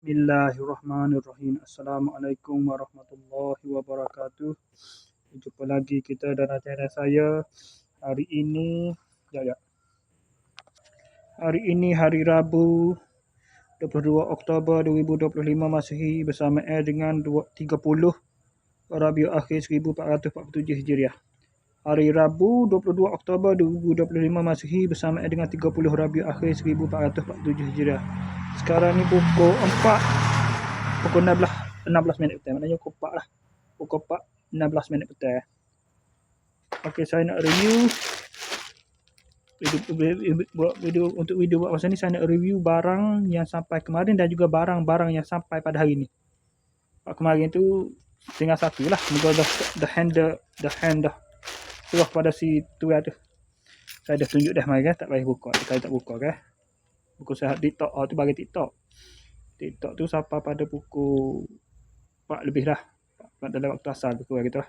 Bismillahirrahmanirrahim. Assalamualaikum warahmatullahi wabarakatuh. Jumpa lagi kita dalam channel saya. Hari ini, Hari ini hari Rabu 22 Oktober 2025 Masihi bersama dengan 30 Rabiul Akhir 1447 Hijriah. Hari Rabu 22 Oktober 2025 Masihi bersama dengan 30 Rabiul Akhir 1447 Hijriah. Sekarang ni pukul 16 minit petang. Maknanya pukul 4 lah. Pukul 4, 16 minit petang. Okey, saya nak review video buat masa ni. Saya nak review barang yang sampai kemarin dan juga barang-barang yang sampai pada hari ni. Kemarin tu tinggal satu lah. Moga the hand dah terus pada si tu ada. Saya dah tunjuk dah mari kan, tak payah buka. Saya tak buka kan. Buku saya TikTok tu bagi TikTok. TikTok tu sampai pada pukul 4 lebih dah. Dalam waktu asal pukul gitu lah.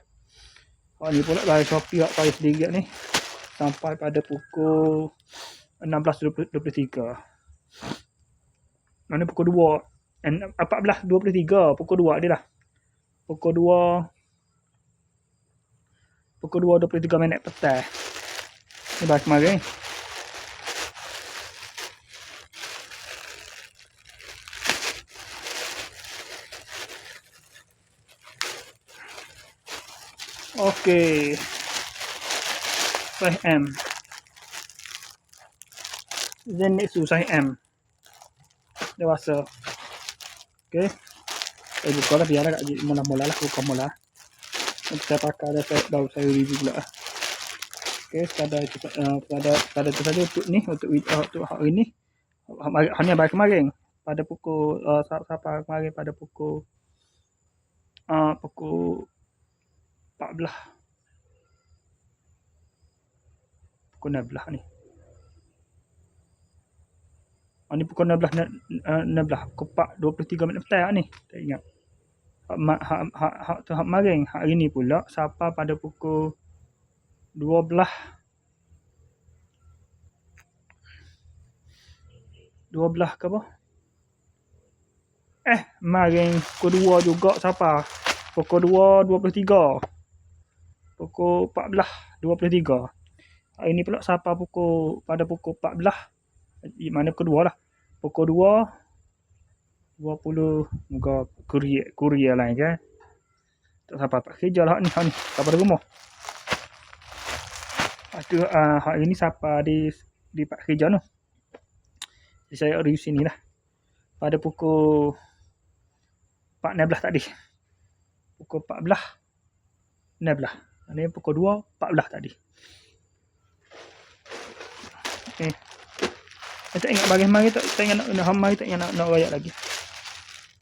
Ni pula dari Shopee saya sendiri ni sampai pada pukul 16.23. Mana pukul 2 14.23 pukul 2 dia lah. Pukul 2.23 minit petang. Ni baru kemarin. Okey. Size M. Zenitsu size M. Dewasa. Okey. Saya buka lah, biarlah kat mula-mula lah, buka mula. Nanti saya pakai dah saya review pula lah. Okey, sekadar itu saja untuk ni, untuk hari ni. Hanya baru kemarin pada pukul sampai kemarin pada pukul 14. Pukul 16 ni. Ni pukul 16 pukul 4.23 minit petang ni. Tak ingat. Hak kemarin, hari ni pula sampai pada pukul 12 ke apa? Kemarin pukul 2 juga sampai. Pukul 2.23. Pukul 14.23. Hari ni pula sampai pada pukul 14. Mana pukul 2 lah. Pukul 2.20. Moga kurier lain kan. Tak sampai pak kerja lah ni. Sampai di rumah. Hari ni sampai di pak kerja tu. Jadi saya review sini lah. Pada pukul 4.16 tadi. Pukul 14.16. Ini pukul 2.14 tadi. Okey. Saya tak ingat bagi mari tak ingat nak rayak lagi.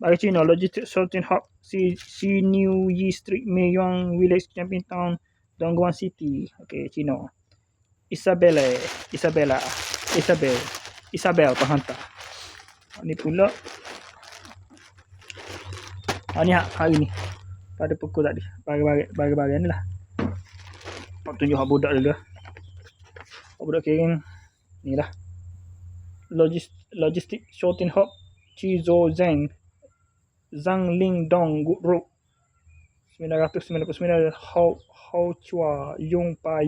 Bagi China, Logistic Sultan Hub, Si New Yi Street, Meiyuan Village, Camping Town, Dongguan City. Okey, China. Isabel penghantar. Ni pula. Ni hari ni. Pada pukul tadi. Bagi ni lah. Nak tunjuk hak budak dulu lah. Budak kirim. Ni lah. Logistic Shorting Hub, Chizhou Zhangling Dong Road 999 Hao Chua Yong Pa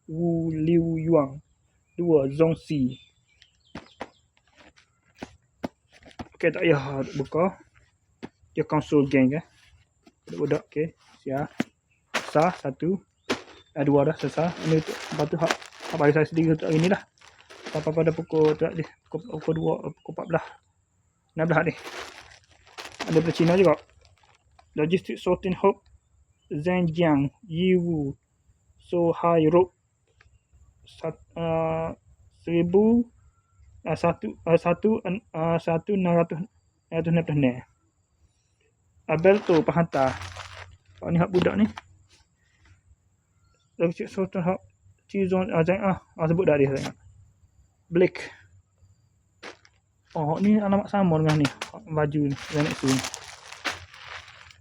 Wu Liu Yuan 2 Zong C. Okey, tak payah buka. Dia konsol geng kan. Budak okey. Siap. Sah satu. Dua dah selesai. Ini lepas tu hak bagi saya sendiri untuk hari ni lah. Sampai pada pukul 2, pukul 14. 16 ni. Ada dari China juga. Logistic Sorting Hub, Zhenjiang, Yiwu, Sohai Road, 1666. Alberto penghantar. Ni hak budak ni. Logistic Sorting Hub, Chizon sebut dah dia saya ingat. Blake. Ni alamat sama dengan ni. Baju ni. Zenitsu ni.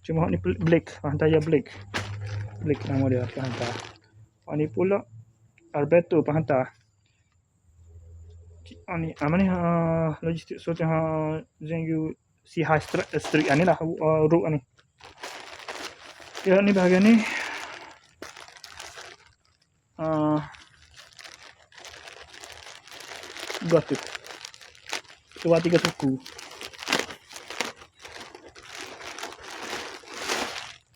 Cuma ni Blake. Hantar je Blake. Blake nama dia. Hantar. Ni pula Alberto penghantar. Ni. Logistik Sultan Zhengyu si high street ni lah, road ni. Ya, ni bahagian ni got tu. Dua 3 suku.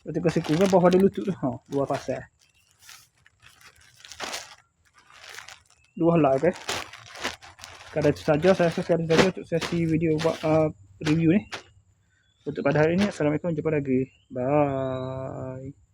Dua 3 suku kan bawah ada lutut tu. Dua pasal. Dua helai okay. Kadang itu saja saya sekarang saja untuk sesi video review ni. Untuk pada hari ini, Assalamualaikum, jumpa lagi. Bye.